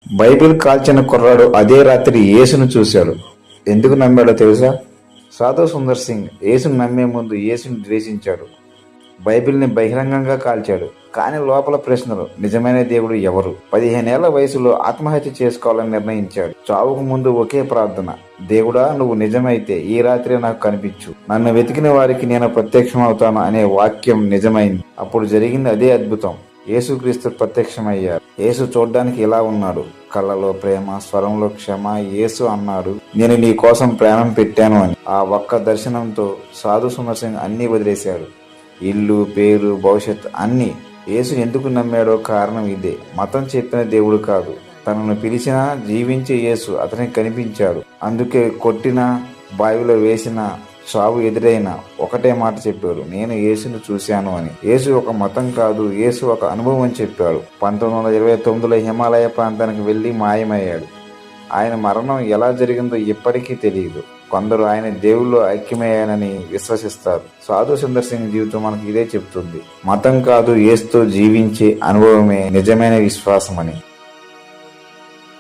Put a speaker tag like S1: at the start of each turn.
S1: Bible కాల్చిన కుర్రాడు అదే రాత్రి యేసును చూశాడు. ఎందుకు నమ్మాడో తెలుసా? సాధు సుందర్ సింగ్ యేసును నమ్మే ముందు యేసుని ద్వేషించాడు. బైబిల్ని బహిరంగంగా కాల్చాడు. కానీ లోపల ప్రశ్నలు: నిజమైన దేవుడు ఎవరు? 15 ఏళ్ల వయసులో ఆత్మహత్య చేసుకోవాలని నిర్ణయించాడు. చావుకు ముందు ఒకే ప్రార్థన: దేవుడా, నువ్వు నిజమైతే ఈ రాత్రి నాకు కనిపించు, నన్ను వెతికిన వారికి నేను ప్రత్యక్షమవుతాను అనే వాక్యం నిజమైంది. అప్పుడు జరిగింది అదే అద్భుతం. యేసుక్రీస్తు ప్రత్యక్షమయ్యారు. యేసు చూడ్డానికి ఇలా ఉన్నాడు. కళ్ళలో ప్రేమ, స్వరంలో క్షమ. యేసు అన్నాడు, నేను నీ కోసం ప్రాణం పెట్టాను అని. ఆ ఒక్క దర్శనంతో సాధు సుందర్ సింగ్ అన్నీ వదిలేశాడు. ఇల్లు, పేరు, భవిష్యత్ అన్నీ. యేసు ఎందుకు నమ్మాడో కారణం ఇదే. మతం చెప్పిన దేవుడు కాదు, తనను పిలిచినా జీవించే యేసు అతనికి కనిపించాడు. అందుకే కొట్టినా, బావిలో వేసినా, చావు ఎదురైనా ఒకటే మాట చెప్పాడు: నేను యేసును చూశాను అని. యేసు ఒక మతం కాదు, యేసు ఒక అనుభవం అని చెప్పాడు. 1929లో హిమాలయ ప్రాంతానికి వెళ్లి మాయమయ్యాడు. ఆయన మరణం ఎలా జరిగిందో ఇప్పటికీ తెలియదు. కొందరు ఆయన దేవుల్లో ఐక్యమయ్యానని విశ్వసిస్తారు. సాధు సుందర్ సింగ్ జీవితం మనకి ఇదే చెప్తుంది. మతం కాదు, యేసుతో జీవించే అనుభవమే నిజమైన విశ్వాసం అని.